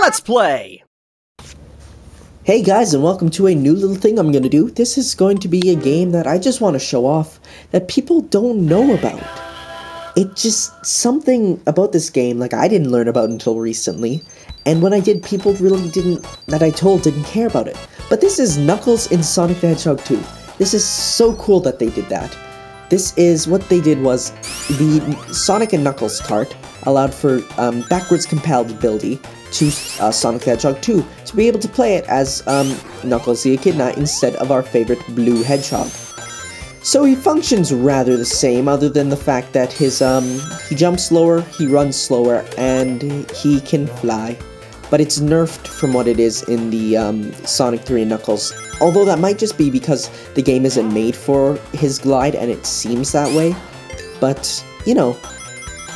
Let's play! Hey guys, and welcome to a new little thing I'm gonna do. This is going to be a game that I just want to show off that people don't know about. It's just something about this game like I didn't learn about until recently, and when I did, people really didn't care about it. But this is Knuckles in Sonic the Hedgehog 2. This is so cool that they did that. What they did was, the Sonic and Knuckles cart allowed for backwards compatibility to Sonic the Hedgehog 2, to be able to play it as Knuckles the Echidna instead of our favorite blue hedgehog. So he functions rather the same, other than the fact that he jumps slower, he runs slower, and he can fly. But it's nerfed from what it is in the Sonic 3 and Knuckles. Although that might just be because the game isn't made for his glide, and it seems that way. But, you know,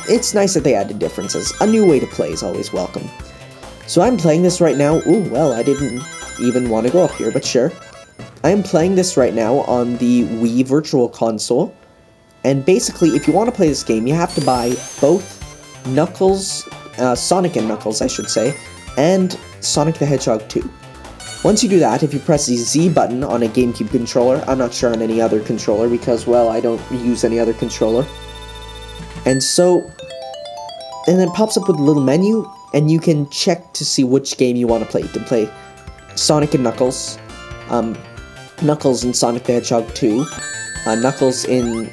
it's nice that they added differences. A new way to play is always welcome. So I'm playing this right now. Ooh, well, I didn't even want to go up here, but sure. I am playing this right now on the Wii Virtual Console. And basically, if you want to play this game, you have to buy both Knuckles, Sonic and Knuckles, I should say, and Sonic the Hedgehog 2. Once you do that, if you press the Z button on a GameCube controller, I'm not sure on any other controller because, well, I don't use any other controller. And then it pops up with a little menu, and you can check to see which game you want to play. You can play Sonic and Knuckles, Knuckles in Sonic the Hedgehog 2, Knuckles in...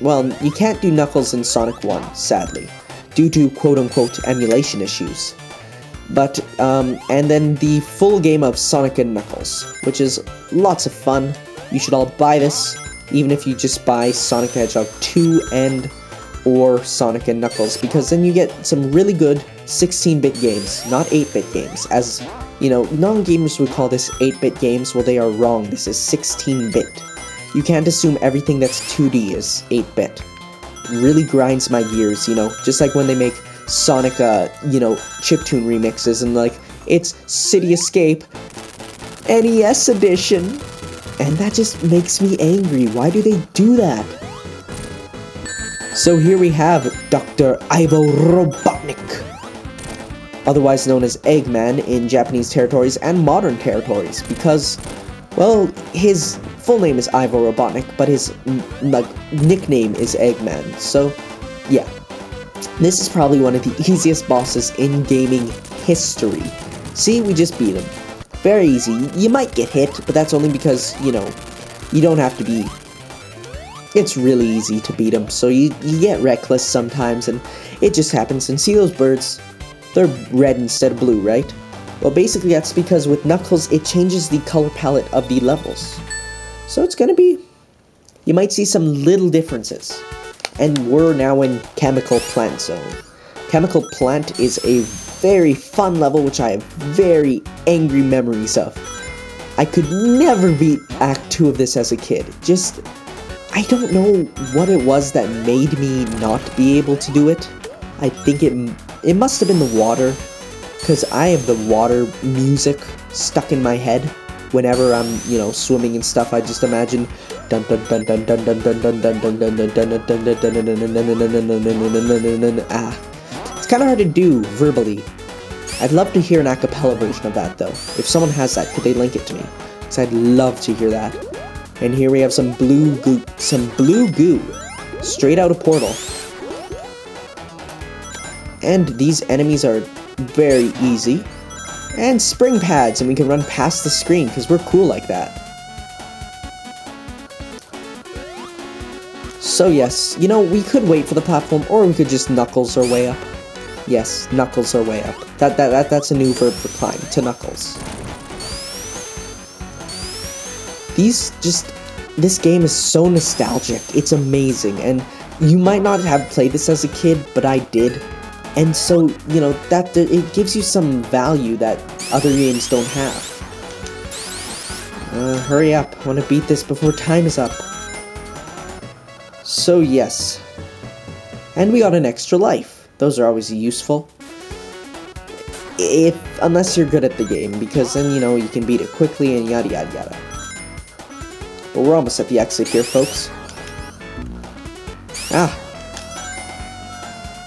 well, you can't do Knuckles in Sonic 1, sadly, due to quote-unquote emulation issues. But, and then the full game of Sonic and Knuckles, which is lots of fun. You should all buy this, even if you just buy Sonic the Hedgehog 2 or Sonic and Knuckles, because then you get some really good 16-bit games, not 8-bit games. As, you know, non-gamers would call this 8-bit games. Well, they are wrong. This is 16-bit. You can't assume everything that's 2D is 8-bit. It really grinds my gears, you know, just like when they make Sonic, you know, chiptune remixes, and like, it's City Escape NES edition, and that just makes me angry. Why do they do that? So here we have Dr. Ivo Robotnik, otherwise known as Eggman in Japanese territories and modern territories, because, well, his full name is Ivo Robotnik, but his nickname is Eggman. So yeah, this is probably one of the easiest bosses in gaming history. See, we just beat him. Very easy. You might get hit, but that's only because, you know, you don't have to be... It's really easy to beat him, so you get reckless sometimes, and it just happens. And see those birds? They're red instead of blue, right? Well, basically that's because with Knuckles, it changes the color palette of the levels. So it's gonna be... you might see some little differences. And we're now in Chemical Plant Zone. Chemical Plant is a very fun level, which I have very angry memories of. I could never beat Act 2 of this as a kid. Just... I don't know what it was that made me not be able to do it. I think it must have been the water, because I have the water music stuck in my head whenever I'm, you know, swimming and stuff. I just imagine dun dun dun dun dun dun dun dun dun dun dun dun dun. It's kind of hard to do verbally. I'd love to hear an a cappella version of that though. If someone has that, could they link it to me? Because I'd love to hear that. And here we have some blue goo, straight out of Portal. And these enemies are very easy. And spring pads, and we can run past the screen, because we're cool like that. So yes, you know, we could wait for the platform, or we could just Knuckles our way up. Yes, Knuckles our way up. That's a new verb for climb, to Knuckles. This game is so nostalgic, it's amazing, and you might not have played this as a kid, but I did, and so, you know, it gives you some value that other games don't have. Hurry up, I want to beat this before time is up. So yes, and we got an extra life. Those are always useful. Unless you're good at the game, because then, you know, you can beat it quickly and yada yada yada. But we're almost at the exit here, folks.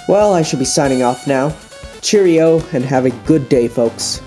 Well, I should be signing off now. Cheerio, and have a good day, folks.